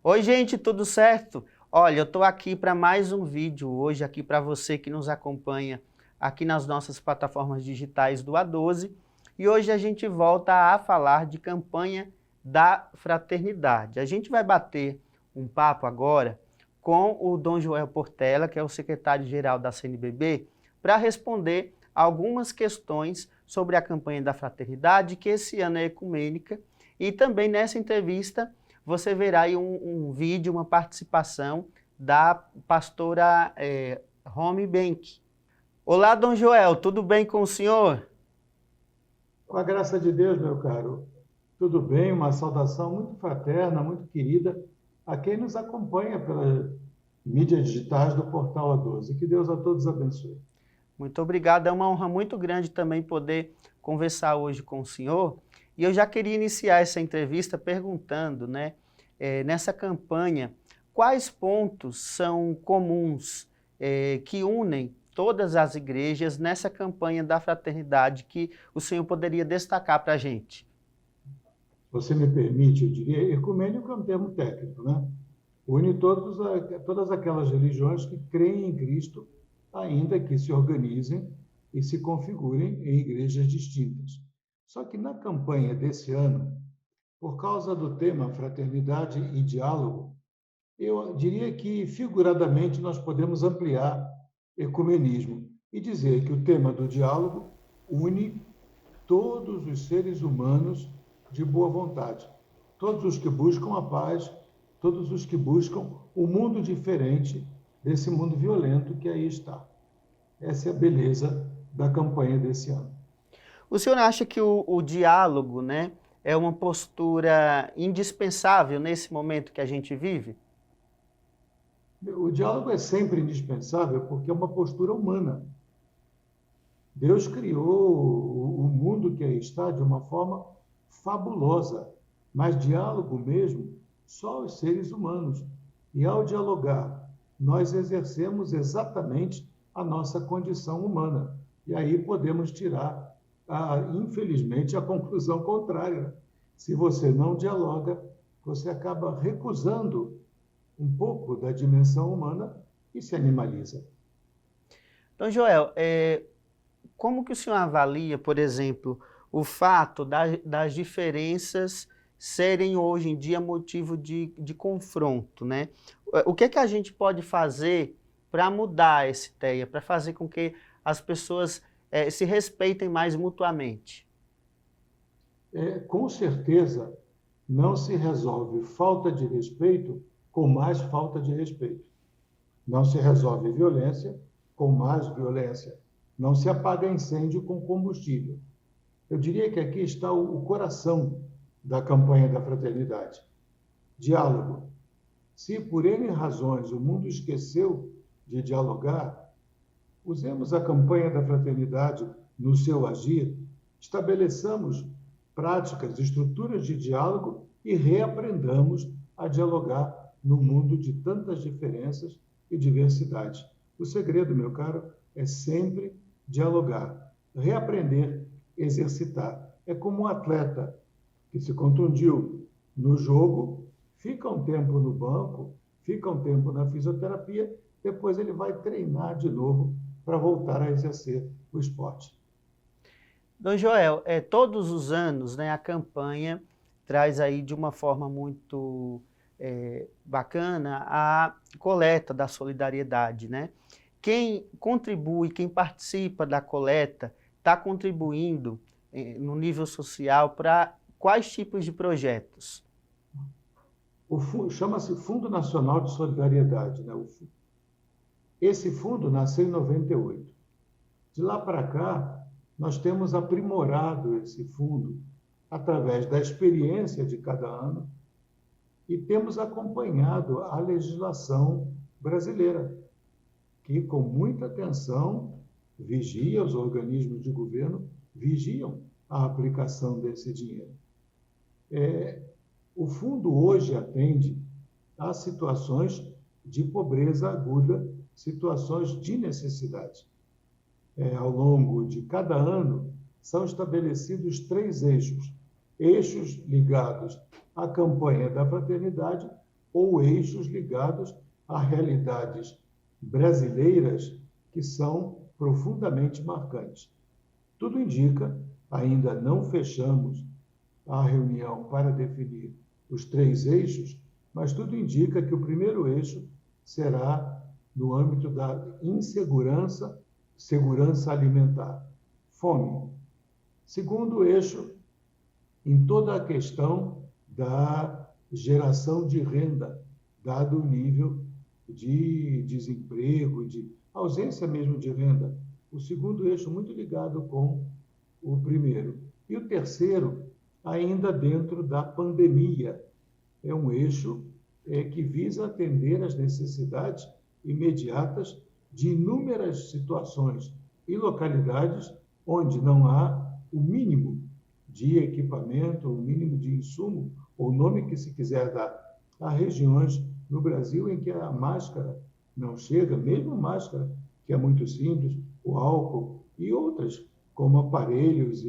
Oi, gente, tudo certo? Olha, eu estou aqui para mais um vídeo hoje, aqui para você que nos acompanha aqui nas nossas plataformas digitais do A12. E hoje a gente volta a falar de campanha da fraternidade. A gente vai bater um papo agora com o Dom Joel Portela, que é o secretário-geral da CNBB, para responder algumas questões sobre a campanha da fraternidade, que esse ano é ecumênica, e também nessa entrevista você verá aí um vídeo, uma participação da pastora Romy Benck. Olá, Dom Joel, tudo bem com o senhor? Com a graça de Deus, meu caro, tudo bem? Uma saudação muito fraterna, muito querida a quem nos acompanha pelas mídias digitais do Portal A12. Que Deus a todos abençoe. Muito obrigado, é uma honra muito grande também poder conversar hoje com o senhor. E eu já queria iniciar essa entrevista perguntando, nessa campanha, quais pontos são comuns que unem todas as igrejas nessa campanha da fraternidade que o senhor poderia destacar para a gente? Você me permite, eu diria, ecumênico é um termo técnico, né? Une todas aquelas religiões que creem em Cristo, ainda que se organizem e se configurem em igrejas distintas. Só que na campanha desse ano, por causa do tema fraternidade e diálogo, eu diria que, figuradamente, nós podemos ampliar ecumenismo e dizer que o tema do diálogo une todos os seres humanos de boa vontade, todos os que buscam a paz, todos os que buscam um mundo diferente desse mundo violento que aí está. Essa é a beleza da campanha desse ano. O senhor acha que o diálogo, é uma postura indispensável nesse momento que a gente vive? O diálogo é sempre indispensável porque é uma postura humana. Deus criou o mundo que aí está de uma forma fabulosa, mas diálogo mesmo só os seres humanos. E ao dialogar, nós exercemos exatamente a nossa condição humana. E aí podemos tirar, infelizmente, a conclusão contrária. Se você não dialoga, você acaba recusando um pouco da dimensão humana e se animaliza. Então, Joel, como que o senhor avalia, por exemplo, o fato das diferenças serem hoje em dia motivo de confronto, né? O que é que a gente pode fazer para mudar essa ideia, para fazer com que as pessoas se respeitem mais mutuamente? Com certeza, não se resolve falta de respeito com mais falta de respeito. Não se resolve violência com mais violência. Não se apaga incêndio com combustível. Eu diria que aqui está o coração da campanha da fraternidade. Diálogo. Se por N razões o mundo esqueceu de dialogar, usemos a campanha da fraternidade no seu agir, estabeleçamos práticas, estruturas de diálogo e reaprendamos a dialogar no mundo de tantas diferenças e diversidade. O segredo, meu caro, é sempre dialogar, reaprender, exercitar. É como um atleta que se contundiu no jogo, fica um tempo no banco, fica um tempo na fisioterapia, depois ele vai treinar de novo para voltar a exercer o esporte. Dom Joel, todos os anos, a campanha traz aí de uma forma muito bacana a coleta da solidariedade, né? Quem contribui, quem participa da coleta, está contribuindo no nível social para quais tipos de projetos? Chama-se Fundo Nacional de Solidariedade, né? Esse fundo nasceu em 98. De lá para cá, nós temos aprimorado esse fundo através da experiência de cada ano e temos acompanhado a legislação brasileira, que com muita atenção vigia, os organismos de governo vigiam a aplicação desse dinheiro. O fundo hoje atende a situações de pobreza aguda, situações de necessidade. Ao longo de cada ano, são estabelecidos 3 eixos. Eixos ligados à campanha da fraternidade, ou eixos ligados a realidades brasileiras que são profundamente marcantes. Tudo indica, ainda não fechamos a reunião para definir os 3 eixos, mas tudo indica que o primeiro eixo será no âmbito da insegurança, segurança alimentar, fome. Segundo eixo, em toda a questão da geração de renda, dado o nível de desemprego, de ausência mesmo de renda. O segundo eixo muito ligado com o primeiro. E o terceiro, ainda dentro da pandemia, é um eixo que visa atender às necessidades imediatas de inúmeras situações e localidades onde não há o mínimo de equipamento, o mínimo de insumo, ou nome que se quiser dar. Há regiões no Brasil em que a máscara não chega, mesmo máscara, que é muito simples, o álcool e outras, como aparelhos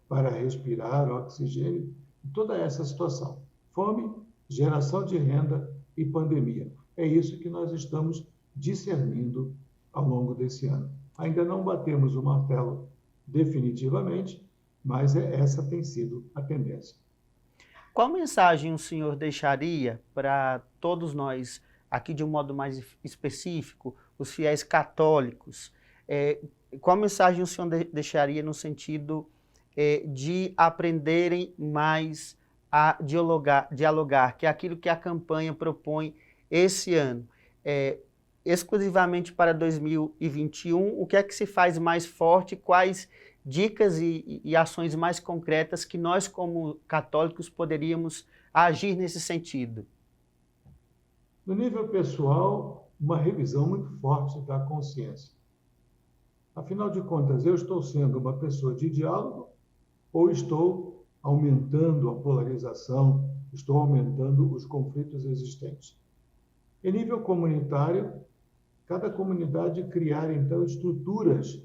para respirar, oxigênio, toda essa situação. Fome, geração de renda e pandemia. É isso que nós estamos discernindo ao longo desse ano. Ainda não batemos o martelo definitivamente, mas essa tem sido a tendência. Qual mensagem o senhor deixaria para todos nós, aqui de um modo mais específico, os fiéis católicos? Qual mensagem o senhor deixaria no sentido de aprenderem mais a dialogar, que é aquilo que a campanha propõe esse ano? Exclusivamente para 2021, o que é que se faz mais forte? Quais dicas e ações mais concretas que nós, como católicos, poderíamos agir nesse sentido? No nível pessoal, uma revisão muito forte da consciência. Afinal de contas, eu estou sendo uma pessoa de diálogo ou estou aumentando a polarização, estou aumentando os conflitos existentes? Em nível comunitário, cada comunidade criar, então, estruturas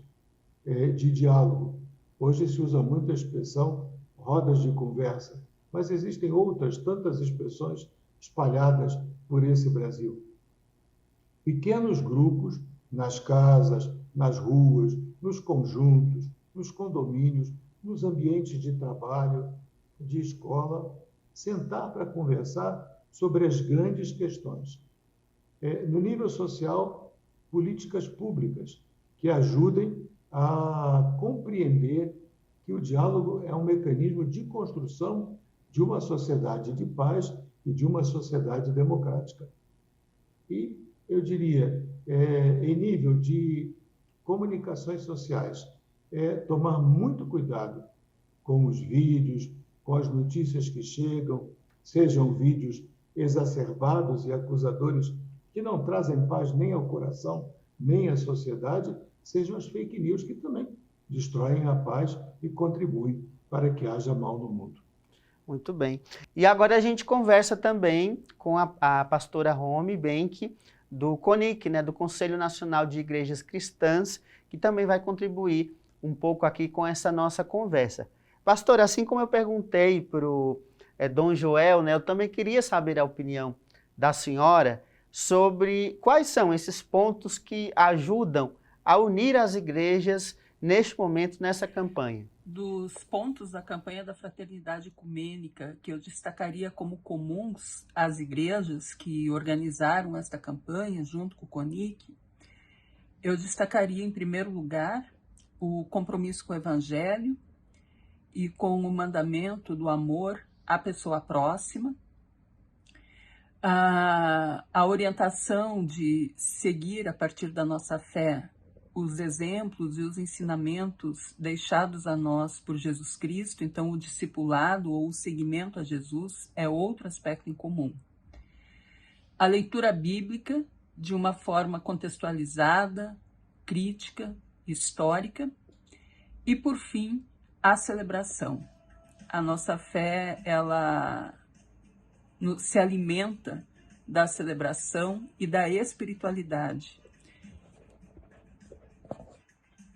de diálogo. Hoje se usa muito a expressão rodas de conversa, mas existem outras tantas expressões espalhadas por esse Brasil. Pequenos grupos nas casas, nas ruas, nos conjuntos, nos condomínios, nos ambientes de trabalho, de escola, sentar para conversar sobre as grandes questões. No nível social, políticas públicas que ajudem a compreender que o diálogo é um mecanismo de construção de uma sociedade de paz e de uma sociedade democrática. E, eu diria, em nível de comunicações sociais, tomar muito cuidado com os vídeos, com as notícias que chegam, sejam vídeos exacerbados e acusadores que não trazem paz nem ao coração, nem à sociedade, sejam as fake news que também destroem a paz e contribuem para que haja mal no mundo. Muito bem. E agora a gente conversa também com a pastora Romy Benck, do CONIC, do Conselho Nacional de Igrejas Cristãs, que também vai contribuir um pouco aqui com essa nossa conversa. Pastor, assim como eu perguntei para o Dom Joel, eu também queria saber a opinião da senhora sobre quais são esses pontos que ajudam a unir as igrejas neste momento, nessa campanha. Dos pontos da campanha da Fraternidade Ecumênica que eu destacaria como comuns às igrejas que organizaram esta campanha junto com o CONIC, eu destacaria em primeiro lugar o compromisso com o Evangelho e com o mandamento do amor à pessoa próxima, a orientação de seguir a partir da nossa fé os exemplos e os ensinamentos deixados a nós por Jesus Cristo. Então, o discipulado ou o seguimento a Jesus é outro aspecto em comum. A leitura bíblica de uma forma contextualizada, crítica, histórica. E, por fim, a celebração. A nossa fé, ela se alimenta da celebração e da espiritualidade.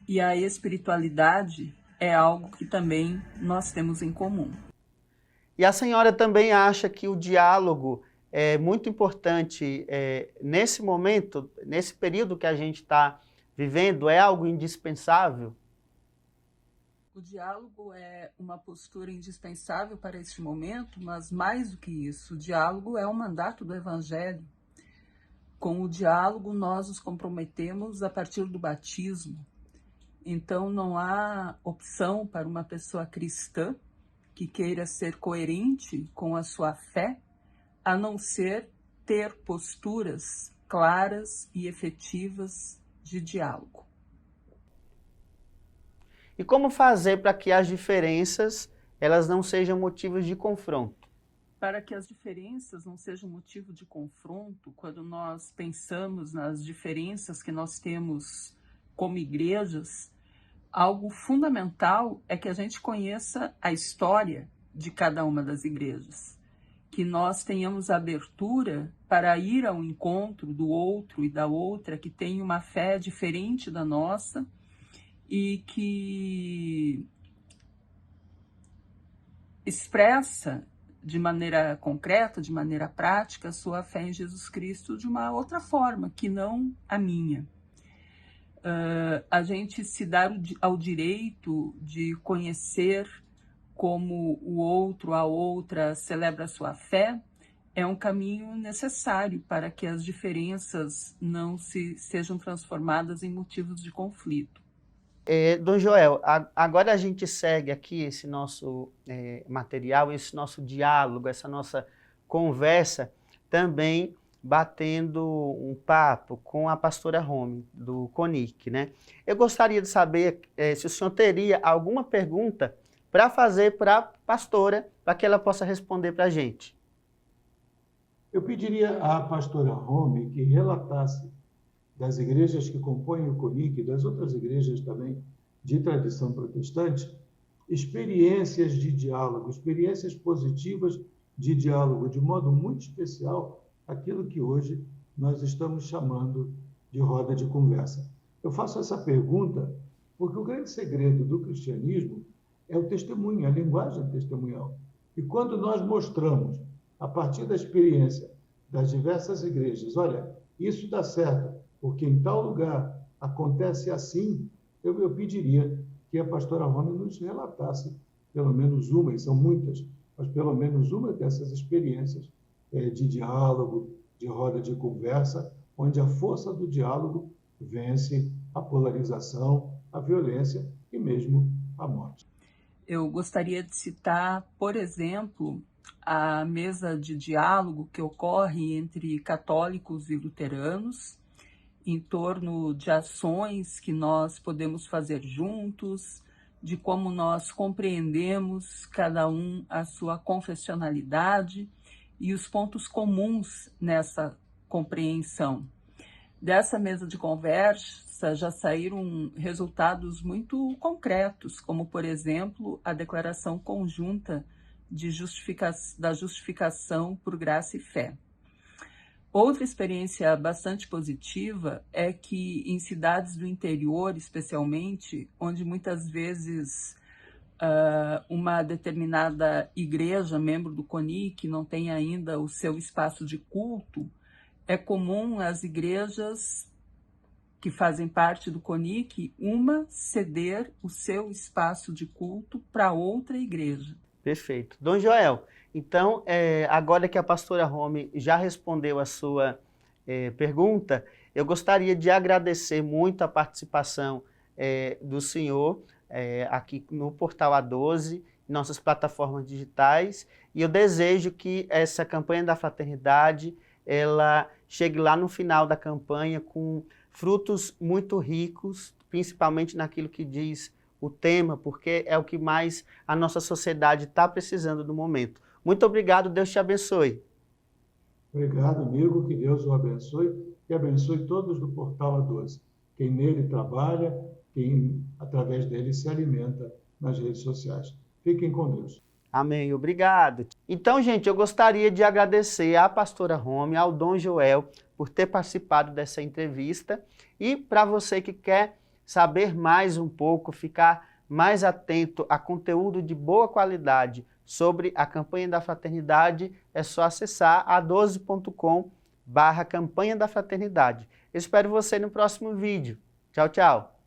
E a espiritualidade é algo que também nós temos em comum. E a senhora também acha que o diálogo é muito importante nesse momento, nesse período que a gente está vivendo, é algo indispensável? O diálogo é uma postura indispensável para este momento, mas mais do que isso, o diálogo é um mandato do Evangelho. Com o diálogo, nós nos comprometemos a partir do batismo. Então, não há opção para uma pessoa cristã que queira ser coerente com a sua fé, a não ser ter posturas claras e efetivas de diálogo. E como fazer para que as diferenças elas não sejam motivos de confronto? Para que as diferenças não sejam motivo de confronto, quando nós pensamos nas diferenças que nós temos como igrejas, algo fundamental é que a gente conheça a história de cada uma das igrejas, que nós tenhamos abertura para ir ao encontro do outro e da outra que tem uma fé diferente da nossa e que expressa de maneira concreta, de maneira prática, a sua fé em Jesus Cristo de uma outra forma, que não a minha. A gente se dá ao direito de conhecer como o outro, a outra, celebra a sua fé, é um caminho necessário para que as diferenças não sejam transformadas em motivos de conflito. Dom Joel, agora a gente segue aqui esse nosso material, esse nosso diálogo, essa nossa conversa, também batendo um papo com a pastora Romy, do CONIC, né? Eu gostaria de saber se o senhor teria alguma pergunta para fazer para a pastora, para que ela possa responder para a gente. Eu pediria à pastora Romy que relatasse das igrejas que compõem o CONIC e das outras igrejas também de tradição protestante, experiências de diálogo, experiências positivas de diálogo, de modo muito especial, aquilo que hoje nós estamos chamando de roda de conversa. Eu faço essa pergunta porque o grande segredo do cristianismo é o testemunho, a linguagem testemunhal. E quando nós mostramos, a partir da experiência das diversas igrejas, olha, isso dá certo, porque em tal lugar acontece assim, eu pediria que a pastora Romy nos relatasse pelo menos uma, e são muitas, mas pelo menos uma dessas experiências de diálogo, de roda de conversa, onde a força do diálogo vence a polarização, a violência e mesmo a morte. Eu gostaria de citar, por exemplo, a mesa de diálogo que ocorre entre católicos e luteranos, em torno de ações que nós podemos fazer juntos, de como nós compreendemos cada um a sua confessionalidade e os pontos comuns nessa compreensão. Dessa mesa de conversa já saíram resultados muito concretos, como, por exemplo, a declaração conjunta da justificação por graça e fé. Outra experiência bastante positiva é que em cidades do interior, especialmente, onde muitas vezes uma determinada igreja, membro do CONIC, não tem ainda o seu espaço de culto, é comum as igrejas que fazem parte do CONIC, uma ceder o seu espaço de culto para outra igreja. Perfeito. Dom Joel, então, agora que a pastora Romy já respondeu a sua pergunta, eu gostaria de agradecer muito a participação do senhor aqui no Portal A12, em nossas plataformas digitais, e eu desejo que essa campanha da fraternidade ela chegue lá no final da campanha com frutos muito ricos, principalmente naquilo que diz o tema, porque é o que mais a nossa sociedade está precisando no momento. Muito obrigado, Deus te abençoe. Obrigado, amigo, que Deus o abençoe e abençoe todos do Portal A12. Quem nele trabalha, quem através dele se alimenta nas redes sociais. Fiquem com Deus. Amém, obrigado. Então, gente, eu gostaria de agradecer à pastora Romy, ao Dom Joel, por ter participado dessa entrevista. E para você que quer saber mais um pouco, ficar mais atento a conteúdo de boa qualidade sobre a campanha da fraternidade, é só acessar a12.com/campanha da fraternidade. Espero você no próximo vídeo. Tchau, tchau!